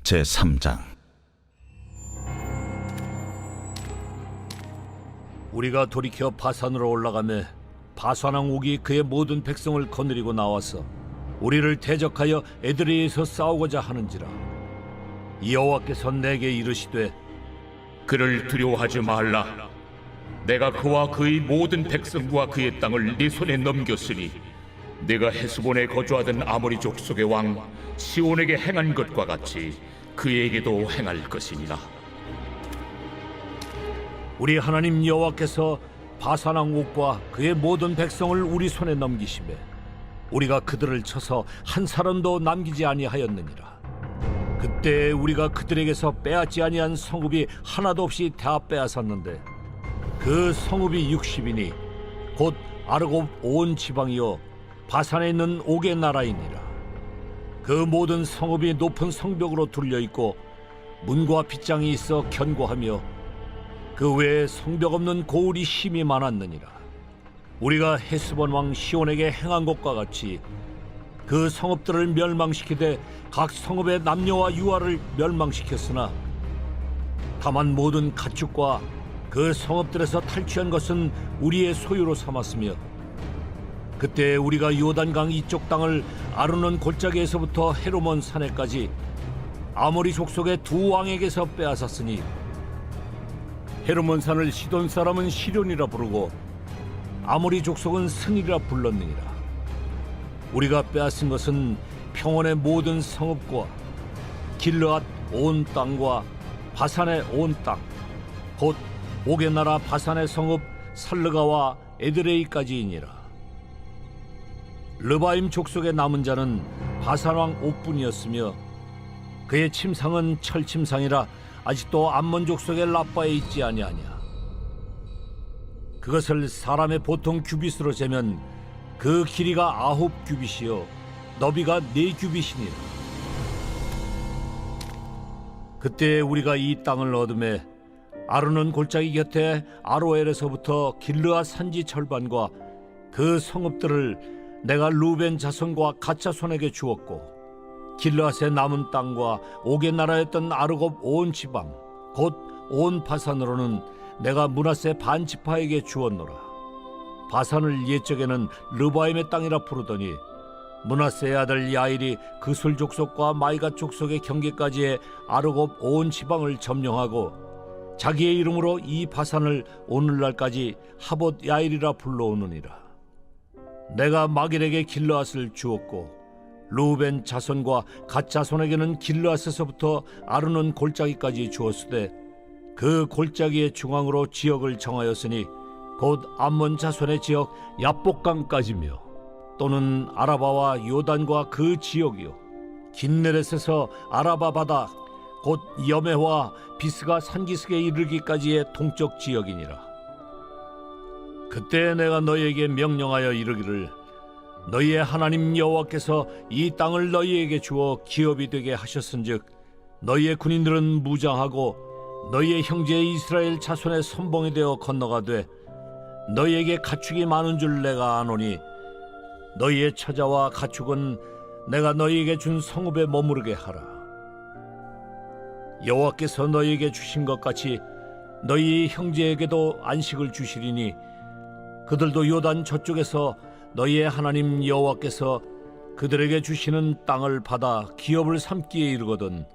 제3장. 우리가 돌이켜 바산으로 올라가매 바산왕 옥이 그의 모든 백성을 거느리고 나와서 우리를 대적하여 에드레이에서 싸우고자 하는지라. 여호와께서 내게 이르시되, 그를 두려워하지 말라. 내가 그와 그의 모든 백성과 그의 땅을 네 손에 넘겼으니 네가 헤스본에 거주하던 아모리 족속의 왕 시온에게 행한 것과 같이 그에게도 행할 것이니라. 우리 하나님 여호와께서 바산왕 옥과 그의 모든 백성을 우리 손에 넘기시매 우리가 그들을 쳐서 한 사람도 남기지 아니하였느니라. 그때 우리가 그들에게서 빼앗지 아니한 성읍이 하나도 없이 다 빼앗았는데 그 성읍이 60이니 곧 아르곱 온 지방이요 바산에 있는 옥의 나라이니라. 그 모든 성읍이 높은 성벽으로 둘려 있고 문과 빗장이 있어 견고하며 그 외에 성벽 없는 고울이 힘이 많았느니라. 우리가 헤스본 왕 시온에게 행한 것과 같이 그 성읍들을 멸망시키되 각 성읍의 남녀와 유아를 멸망시켰으나 다만 모든 가축과 그 성읍들에서 탈취한 것은 우리의 소유로 삼았으며 그때 우리가 요단강 이쪽 땅을 아르논 골짜기에서부터 헤르몬 산에까지 아모리 족속의 두 왕에게서 빼앗았으니 헤르몬 산을 시돈 사람은 시련이라 부르고 아모리 족속은 승이라 불렀느니라. 우리가 빼앗은 것은 평원의 모든 성읍과 길르앗 온 땅과 바산의 온 땅, 곧 옥의 나라 바산의 성읍 살르가와 에드레이까지이니라. 르바임 족속의 남은 자는 바산왕 옥뿐이었으며 그의 침상은 철침상이라 아직도 암몬 족속의 라빠에 있지 아니하냐. 그것을 사람의 보통 규빗으로 재면 그 길이가 9 규빗이요 너비가 4 규빗이니라. 그때 우리가 이 땅을 얻음에 아르논 골짜기 곁에 아로엘에서부터 길르앗 산지 절반과 그 성읍들을 내가 루벤 자손과 갓 자손에게 주었고 길르앗의 남은 땅과 옥의 나라였던 아르곱 온 지방 곧 온 바산으로는 내가 므낫세 반 지파에게 주었노라. 바산을 옛적에는 르바임의 땅이라 부르더니 므낫세의 아들 야일이 그술 족속과 마이갓 족속의 경계까지의 아르곱 온 지방을 점령하고 자기의 이름으로 이 바산을 오늘날까지 하봇 야일이라 불러오느니라. 내가 마길에게 길르앗을 주었고 루벤 자손과 갓 자손에게는 길르앗에서부터 아르논 골짜기까지 주었으되 그 골짜기의 중앙으로 지역을 정하였으니 곧 암몬 자손의 지역 야복강까지며 또는 아라바와 요단과 그 지역이요 긴네렛에서 아라바 바다 곧 여메와 비스가 산기슭에 이르기까지의 동쪽 지역이니라. 그때 내가 너희에게 명령하여 이르기를 너희의 하나님 여호와께서 이 땅을 너희에게 주어 기업이 되게 하셨은즉 너희의 군인들은 무장하고 너희의 형제 이스라엘 자손의 선봉이 되어 건너가되 너희에게 가축이 많은 줄 내가 아노니 너희의 처자와 가축은 내가 너희에게 준 성읍에 머무르게 하라. 여호와께서 너희에게 주신 것 같이 너희 형제에게도 안식을 주시리니 그들도 요단 저쪽에서 너희의 하나님 여호와께서 그들에게 주시는 땅을 받아 기업을 삼기에 이르거든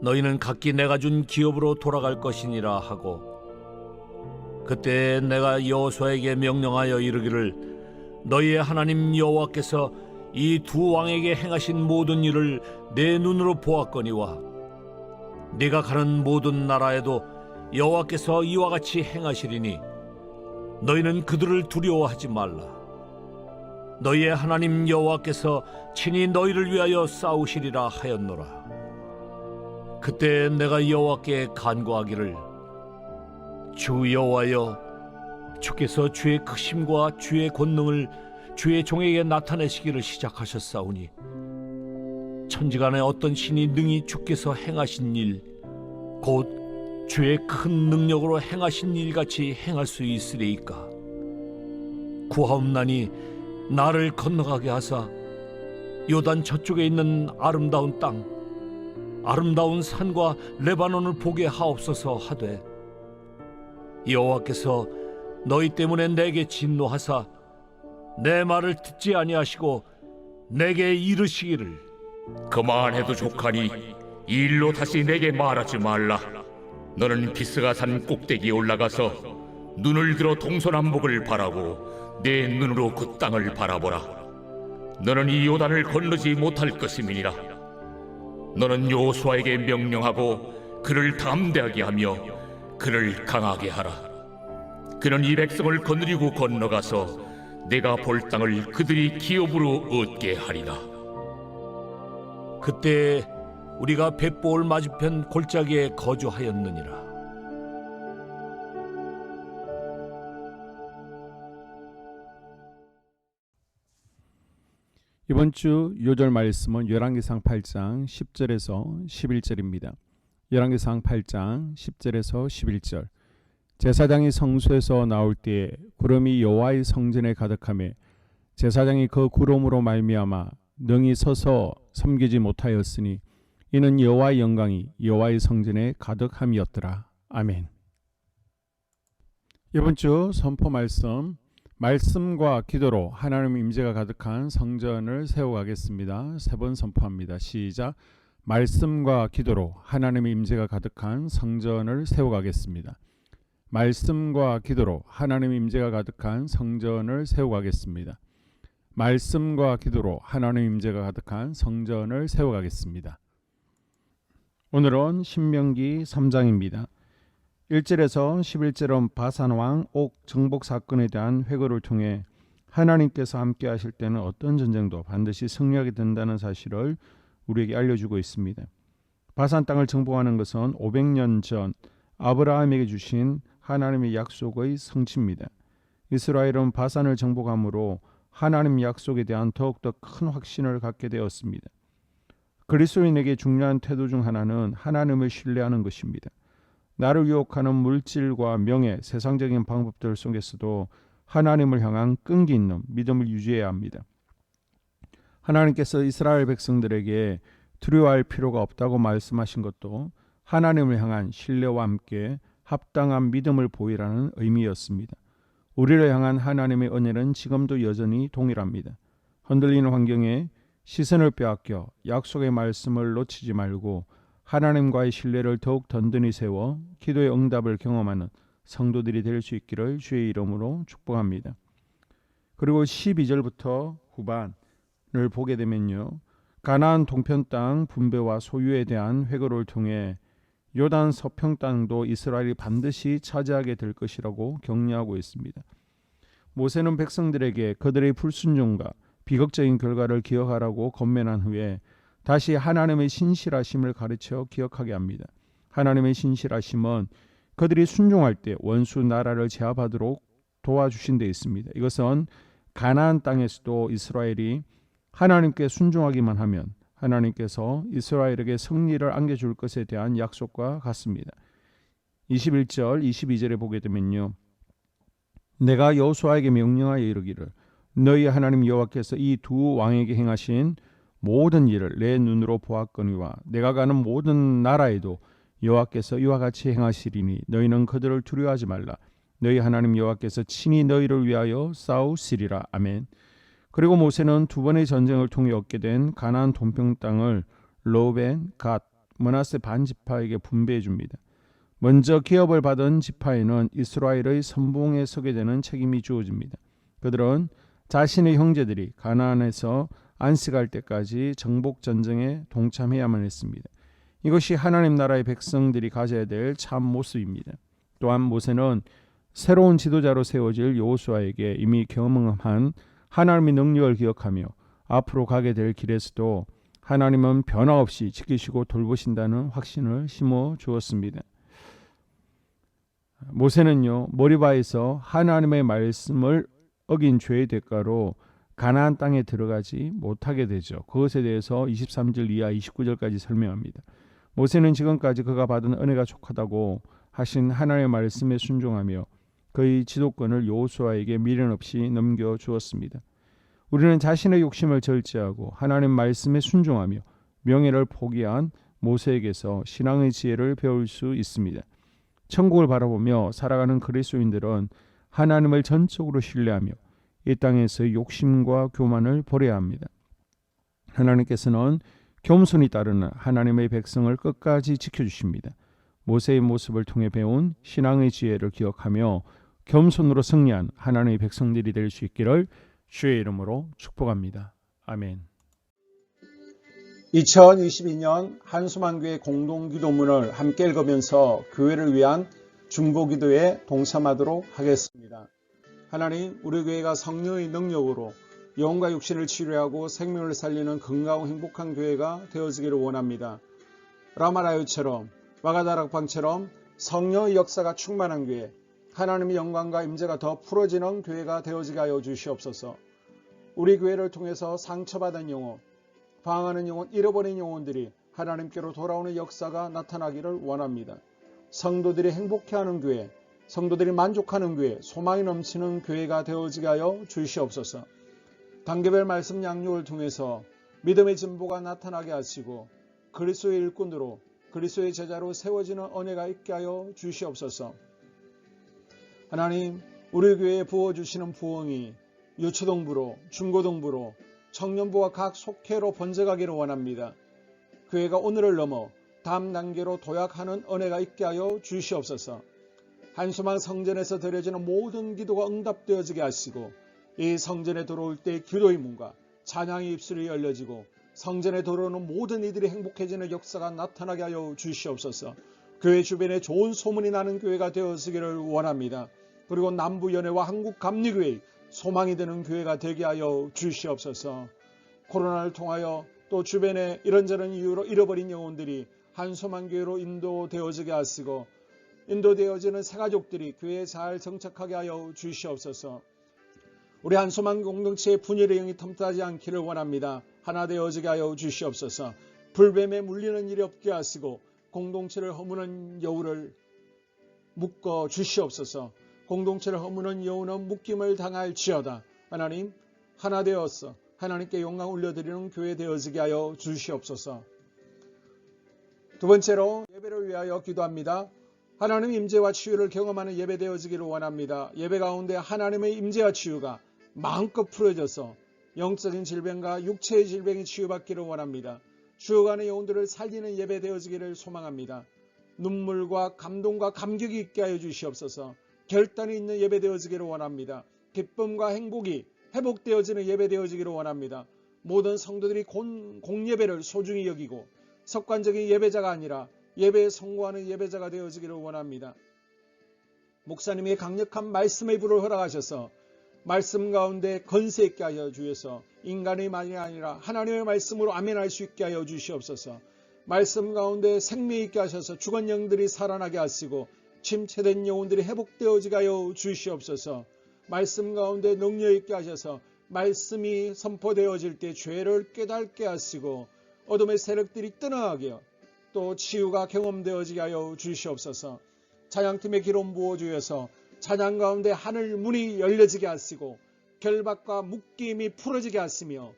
너희는 각기 내가 준 기업으로 돌아갈 것이니라 하고 그때 내가 여호수아에게 명령하여 이르기를 너희의 하나님 여호와께서 이 두 왕에게 행하신 모든 일을 내 눈으로 보았거니와 네가 가는 모든 나라에도 여호와께서 이와 같이 행하시리니 너희는 그들을 두려워하지 말라. 너희의 하나님 여호와께서 친히 너희를 위하여 싸우시리라 하였노라. 그때 내가 여호와께 간구하기를 주 여호와여 주께서 주의 크심과 주의 권능을 주의 종에게 나타내시기를 시작하셨사오니 천지간에 어떤 신이 능히 주께서 행하신 일 곧 주의 큰 능력으로 행하신 일같이 행할 수 있으리이까. 구하옵나니 나를 건너가게 하사 요단 저쪽에 있는 아름다운 땅 아름다운 산과 레바논을 보게 하옵소서 하되 여호와께서 너희 때문에 내게 진노하사 내 말을 듣지 아니하시고 내게 이르시기를 그만해도 족하니 이 일로 다시 내게 말하지 말라. 너는 비스가산 꼭대기에 올라가서 눈을 들어 동서남북을 바라고 내 눈으로 그 땅을 바라보라. 너는 이 요단을 건너지 못할 것임이니라. 너는 여호수아에게 명령하고 그를 담대하게 하며 그를 강하게 하라. 그는 이 백성을 거느리고 건너가서 내가 볼 땅을 그들이 기업으로 얻게 하리라. 그때 우리가 벳보올 맞은편 골짜기에 거주하였느니라. 이번 주 요절 말씀은 열왕기상 8장 10절에서 11절입니다. 열왕기상 8장 10절에서 11절. 제사장이 성소에서 나올 때에 구름이 여호와의 성전에 가득하며 제사장이 그 구름으로 말미암아 능히 서서 섬기지 못하였으니 이는 여호와의 영광이 여호와의 성전에 가득함이었더라. 아멘. 이번 주 선포 말씀과 기도로 하나님의 임재가 가득한 성전을 세워가겠습니다. 세 번 선포합니다. 시작. 말씀과 기도로 하나님의 임재가 가득한 성전을 세워가겠습니다. 말씀과 기도로 하나님의 임재가 가득한 성전을 세워가겠습니다. 말씀과 기도로 하나님의 임재가 가득한 성전을 세워가겠습니다. 오늘은 신명기 3장입니다. 1절에서 11절은 바산 왕 옥 정복 사건에 대한 회고를 통해 하나님께서 함께 하실 때는 어떤 전쟁도 반드시 승리하게 된다는 사실을 우리에게 알려주고 있습니다. 바산 땅을 정복하는 것은 500년 전 아브라함에게 주신 하나님의 약속의 성취입니다. 이스라엘은 바산을 정복함으로 하나님 약속에 대한 더욱더 큰 확신을 갖게 되었습니다. 그리스도인에게 중요한 태도 중 하나는 하나님을 신뢰하는 것입니다. 나를 유혹하는 물질과 명예, 세상적인 방법들 속에서도 하나님을 향한 끈기 있는 믿음을 유지해야 합니다. 하나님께서 이스라엘 백성들에게 두려워할 필요가 없다고 말씀하신 것도 하나님을 향한 신뢰와 함께 합당한 믿음을 보이라는 의미였습니다. 우리를 향한 하나님의 은혜는 지금도 여전히 동일합니다. 흔들리는 환경에 시선을 빼앗겨 약속의 말씀을 놓치지 말고 하나님과의 신뢰를 더욱 든든히 세워 기도의 응답을 경험하는 성도들이 될 수 있기를 주의 이름으로 축복합니다. 그리고 12절부터 후반을 보게 되면요, 가나안 동편 땅 분배와 소유에 대한 회고를 통해 요단 서평 땅도 이스라엘이 반드시 차지하게 될 것이라고 격려하고 있습니다. 모세는 백성들에게 그들의 불순종과 비극적인 결과를 기억하라고 권면한 후에 다시 하나님의 신실하심을 가르쳐 기억하게 합니다. 하나님의 신실하심은 그들이 순종할 때 원수 나라를 제압하도록 도와주신 데 있습니다. 이것은 가나안 땅에서도 이스라엘이 하나님께 순종하기만 하면 하나님께서 이스라엘에게 승리를 안겨줄 것에 대한 약속과 같습니다. 21절, 22절에 보게 되면요, 내가 여호수아에게 명령하여 이르기를 너희 하나님 여호와께서 이 두 왕에게 행하신 모든 일을 내 눈으로 보았거니와 내가 가는 모든 나라에도 여호와께서 이와 같이 행하시리니 너희는 그들을 두려워하지 말라. 너희 하나님 여호와께서 친히 너희를 위하여 싸우시리라. 아멘. 그리고 모세는 두 번의 전쟁을 통해 얻게 된 가나안 동평 땅을 르우벤, 갓, 므낫세 반 지파에게 분배해 줍니다. 먼저 기업을 받은 지파에는 이스라엘의 선봉에 서게 되는 책임이 주어집니다. 그들은 자신의 형제들이 가나안에서 안식할 때까지 정복 전쟁에 동참해야만 했습니다. 이것이 하나님 나라의 백성들이 가져야 될 참 모습입니다. 또한 모세는 새로운 지도자로 세워질 여호수아에게 이미 경험한 하나님의 능력을 기억하며 앞으로 가게 될 길에서도 하나님은 변화없이 지키시고 돌보신다는 확신을 심어 주었습니다. 모세는요, 머리바에서 하나님의 말씀을 어긴 죄의 대가로 가나안 땅에 들어가지 못하게 되죠. 그것에 대해서 23절 이하 29절까지 설명합니다. 모세는 지금까지 그가 받은 은혜가 족하다고 하신 하나님의 말씀에 순종하며 그의 지도권을 여호수아에게 미련 없이 넘겨주었습니다. 우리는 자신의 욕심을 절제하고 하나님 말씀에 순종하며 명예를 포기한 모세에게서 신앙의 지혜를 배울 수 있습니다. 천국을 바라보며 살아가는 그리스도인들은 하나님을 전적으로 신뢰하며 이 땅에서의 욕심과 교만을 버려야 합니다. 하나님께서는 겸손히 따르는 하나님의 백성을 끝까지 지켜주십니다. 모세의 모습을 통해 배운 신앙의 지혜를 기억하며 겸손으로 승리한 하나님의 백성들이 될 수 있기를 주의 이름으로 축복합니다. 아멘. 2022년 한수만교회 공동기도문을 함께 읽으면서 교회를 위한 중보기도에 동참하도록 하겠습니다. 하나님, 우리 교회가 성령의 능력으로 영과 육신을 치료하고 생명을 살리는 건강하고 행복한 교회가 되어지기를 원합니다. 라마라요처럼 와가다락방처럼 성령의 역사가 충만한 교회, 하나님의 영광과 임재가 더 풀어지는 교회가 되어지게 하여 주시옵소서. 우리 교회를 통해서 상처받은 영혼, 방황하는 영혼, 잃어버린 영혼들이 하나님께로 돌아오는 역사가 나타나기를 원합니다. 성도들이 행복해하는 교회, 성도들이 만족하는 교회, 소망이 넘치는 교회가 되어지게 하여 주시옵소서. 단계별 말씀 양육을 통해서 믿음의 진보가 나타나게 하시고 그리스도의 일꾼으로 그리스도의 제자로 세워지는 은혜가 있게 하여 주시옵소서. 하나님, 우리 교회에 부어주시는 부흥이 유초동부로, 중고동부로, 청년부와 각 속회로 번져가기를 원합니다. 교회가 오늘을 넘어 다음 단계로 도약하는 은혜가 있게 하여 주시옵소서. 한수만 성전에서 드려지는 모든 기도가 응답되어지게 하시고 이 성전에 들어올 때 기도의 문과 찬양의 입술이 열려지고 성전에 들어오는 모든 이들이 행복해지는 역사가 나타나게 하여 주시옵소서. 교회 주변에 좋은 소문이 나는 교회가 되어지기를 원합니다. 그리고 남부연회와 한국감리교회의 소망이 되는 교회가 되게 하여 주시옵소서. 코로나를 통하여 또 주변에 이런저런 이유로 잃어버린 영혼들이 한소만교회로 인도되어지게 하시고 인도되어지는 새가족들이 교회에 잘 정착하게 하여 주시옵소서. 우리 한소만 공동체의 분열의 영이 틈타지 않기를 원합니다. 하나 되어지게 하여 주시옵소서. 불뱀에 물리는 일이 없게 하시고 공동체를 허무는 여우를 묶어 주시옵소서. 공동체를 허무는 여우는 묶임을 당할지어다. 하나님, 하나 되어서 하나님께 영광 올려드리는 교회 되어지게 하여 주시옵소서. 두 번째로 예배를 위하여 기도합니다. 하나님 임재와 치유를 경험하는 예배 되어지기를 원합니다. 예배 가운데 하나님의 임재와 치유가 마음껏 풀어져서 영적인 질병과 육체의 질병이 치유받기를 원합니다. 죽어가는 영혼들을 살리는 예배 되어지기를 소망합니다. 눈물과 감동과 감격이 있게 하여 주시옵소서. 결단이 있는 예배 되어지기를 원합니다. 기쁨과 행복이 회복되어지는 예배 되어지기를 원합니다. 모든 성도들이 공예배를 소중히 여기고 석관적인 예배자가 아니라 예배에 성공하는 예배자가 되어지기를 원합니다. 목사님의 강력한 말씀의 불을 허락하셔서 말씀 가운데 건세 있게 하여 주셔서 인간의 말이 아니라 하나님의 말씀으로 아멘할 수 있게 하여 주시옵소서. 말씀 가운데 생명 있게 하셔서 죽은 영들이 살아나게 하시고 침체된 영혼들이 회복되어지게 하여 주시옵소서. 말씀 가운데 능력 있게 하셔서 말씀이 선포되어질 때 죄를 깨닫게 하시고 어둠의 세력들이 떠나가게 또 치유가 경험되어지게 하여 주시옵소서. 찬양팀의 기름 부어주셔서 찬양 가운데 하늘 문이 열려지게 하시고 결박과 묶임이 풀어지게 하시며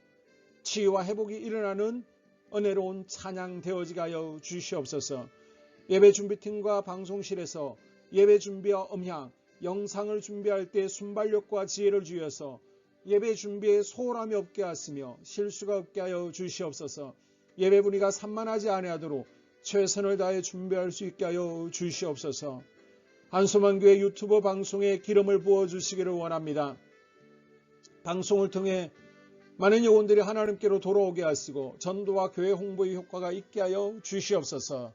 치유와 회복이 일어나는 은혜로운 찬양 되어지게 하여 주시옵소서. 예배 준비팀과 방송실에서 예배 준비와 음향, 영상을 준비할 때 순발력과 지혜를 주셔서 예배 준비에 소홀함이 없게 하시며 실수가 없게 하여 주시옵소서. 예배 분위기가 산만하지 아니하도록 최선을 다해 준비할 수 있게 하여 주시옵소서. 한소만교회 유튜브 방송에 기름을 부어주시기를 원합니다. 방송을 통해 많은 영혼들이 하나님께로 돌아오게 하시고 전도와 교회 홍보의 효과가 있게 하여 주시옵소서.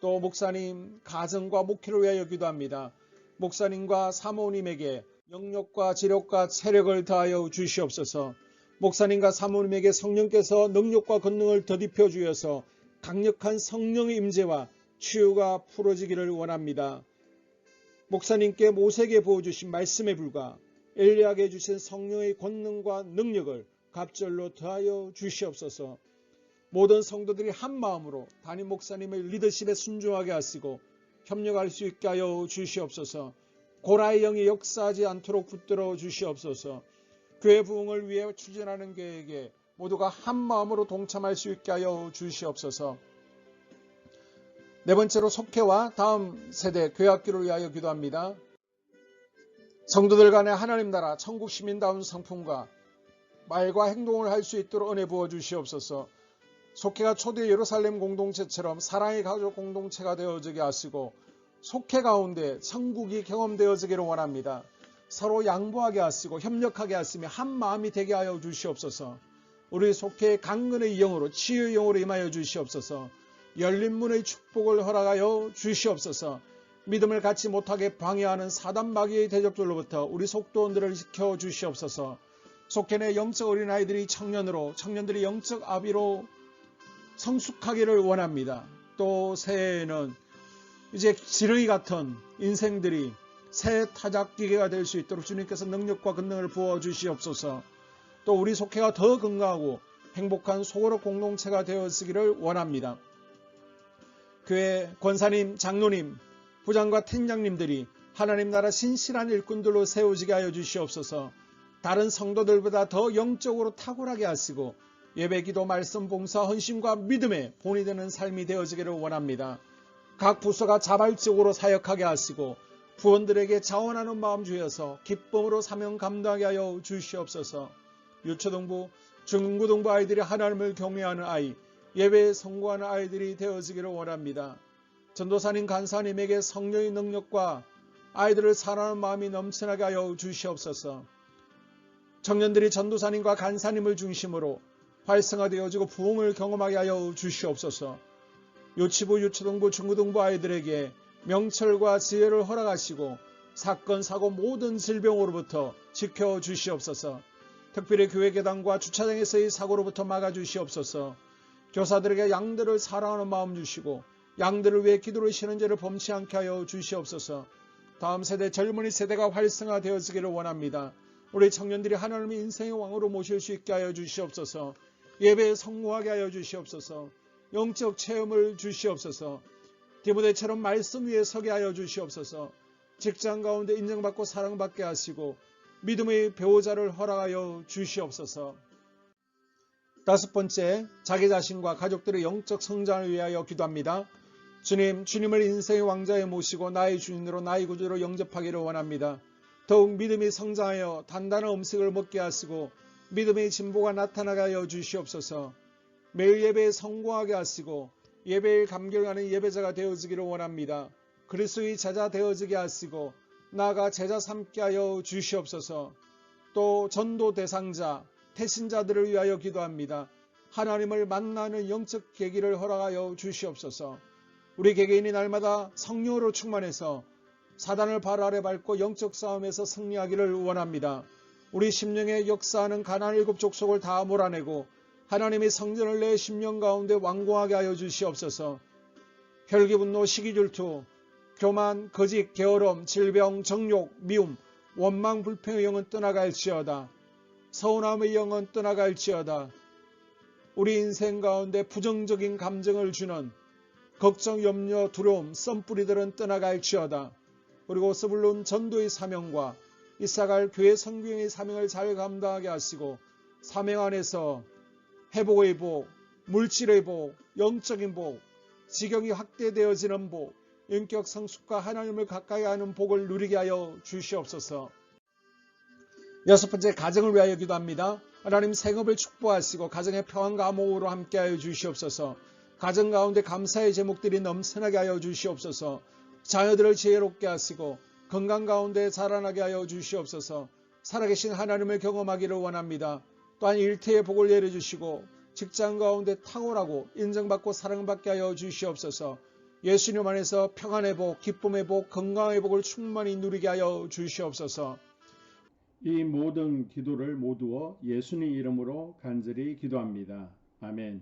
또 목사님 가정과 목회를 위하여 기도합니다. 목사님과 사모님에게 영력과 지력과 체력을 다하여 주시옵소서. 목사님과 사모님에게 성령께서 능력과 권능을 더딥혀 주셔서 강력한 성령의 임재와 치유가 풀어지기를 원합니다. 목사님께 모세에게 부어주신 말씀에 불과 엘리야에게 주신 성령의 권능과 능력을 갑절로 더하여 주시옵소서. 모든 성도들이 한 마음으로 담임 목사님의 리더십에 순종하게 하시고 협력할 수 있게 하여 주시옵소서. 고라의 영이 역사하지 않도록 붙들어 주시옵소서. 교회 부흥을 위해 추진하는 교회에게 모두가 한 마음으로 동참할 수 있게 하여 주시옵소서. 네 번째로 속회와 다음 세대 교회학교를 위하여 기도합니다. 성도들 간의 하나님 나라 천국 시민다운 성품과 말과 행동을 할 수 있도록 은혜 부어 주시옵소서. 속회가 초대 예루살렘 공동체처럼 사랑의 가족 공동체가 되어지게 하시고 속회 가운데 천국이 경험되어지기를 원합니다. 서로 양보하게 하시고 협력하게 하시며 한 마음이 되게 하여 주시옵소서. 우리 속회의 강건의 영으로 치유의 영으로 임하여 주시옵소서. 열린 문의 축복을 허락하여 주시옵소서. 믿음을 갖지 못하게 방해하는 사단 마귀의 대적들로부터 우리 속도원들을 지켜 주시옵소서. 속회 내 영적 어린아이들이 청년들이 영적 아비로 성숙하기를 원합니다. 또 새해에는 이제 지렁이 같은 인생들이 새 타작기계가 될 수 있도록 주님께서 능력과 권능을 부어 주시옵소서. 또 우리 속회가 더 건강하고 행복한 소그룹 공동체가 되어지기를 원합니다. 교회 권사님, 장로님, 부장과 팀장님들이 하나님 나라 신실한 일꾼들로 세워지게 하여 주시옵소서. 다른 성도들보다 더 영적으로 탁월하게 하시고 예배기도 말씀 봉사 헌신과 믿음에 본이 되는 삶이 되어지기를 원합니다. 각 부서가 자발적으로 사역하게 하시고 부원들에게 자원하는 마음 주여서 기쁨으로 사명 감당하게 하여 주시옵소서. 유초등부, 중고등부 아이들이 하나님을 경외하는 아이, 예배에 성공하는 아이들이 되어지기를 원합니다. 전도사님, 간사님에게 성령의 능력과 아이들을 사랑하는 마음이 넘쳐나게 하여 주시옵소서. 청년들이 전도사님과 간사님을 중심으로 활성화되어지고 부흥을 경험하게 하여 주시옵소서. 유치부, 유초등부, 중고등부 아이들에게 명철과 지혜를 허락하시고 사건, 사고 모든 질병으로부터 지켜주시옵소서. 특별히 교회 계단과 주차장에서의 사고로부터 막아주시옵소서. 교사들에게 양들을 사랑하는 마음 주시고 양들을 위해 기도를 쉬는 죄를 범치 않게 하여 주시옵소서. 다음 세대 젊은이 세대가 활성화되어지기를 원합니다. 우리 청년들이 하나님의 인생의 왕으로 모실 수 있게 하여 주시옵소서. 예배에 성공하게 하여 주시옵소서. 영적 체험을 주시옵소서. 디모데처럼 말씀 위에 서게 하여 주시옵소서. 직장 가운데 인정받고 사랑받게 하시고 믿음의 배우자를 허락하여 주시옵소서. 다섯 번째, 자기 자신과 가족들의 영적 성장을 위하여 기도합니다. 주님을 인생의 왕자에 모시고 나의 주인으로 나의 구주로 영접하기를 원합니다. 더욱 믿음이 성장하여 단단한 음식을 먹게 하시고 믿음의 진보가 나타나게 하여 주시옵소서. 매일 예배에 성공하게 하시고 예배에 감격하는 예배자가 되어지기를 원합니다. 그리스도의 제자 되어지게 하시고 나아가 제자 삼게 하여 주시옵소서. 또 전도 대상자, 태신자들을 위하여 기도합니다. 하나님을 만나는 영적 계기를 허락하여 주시옵소서. 우리 개개인이 날마다 성령으로 충만해서 사단을 발 아래 밟고 영적 싸움에서 승리하기를 원합니다. 우리 심령에 역사하는 가나안 7 족속을 다 몰아내고 하나님의 성전을 내 심령 가운데 완공하게 하여 주시옵소서. 혈기, 분노, 시기, 질투, 교만, 거짓, 게으름, 질병, 정욕, 미움, 원망, 불평의 영은 떠나갈지어다. 서운함의 영은 떠나갈지어다. 우리 인생 가운데 부정적인 감정을 주는 걱정, 염려, 두려움, 썸뿌리들은 떠나갈지어다. 그리고 스불론 전도의 사명과 이사갈 교회 성경의 사명을 잘 감당하게 하시고 사명 안에서 회복의 복, 물질의 복, 영적인 복, 지경이 확대되어지는 복, 인격 성숙과 하나님을 가까이 하는 복을 누리게 하여 주시옵소서. 여섯 번째, 가정을 위하여 기도합니다. 하나님 생업을 축복하시고 가정의 평안과 암호로 함께하여 주시옵소서. 가정 가운데 감사의 제목들이 넘쳐나게 하여 주시옵소서. 자녀들을 지혜롭게 하시고 건강 가운데 자라나게 하여 주시옵소서. 살아계신 하나님을 경험하기를 원합니다. 또한 일태의 복을 내려주시고 직장 가운데 탁월하고 인정받고 사랑받게 하여 주시옵소서. 예수님 안에서 평안의 복, 기쁨의 복, 건강의 복을 충만히 누리게 하여 주시옵소서. 이 모든 기도를 모두어 예수님 이름으로 간절히 기도합니다. 아멘.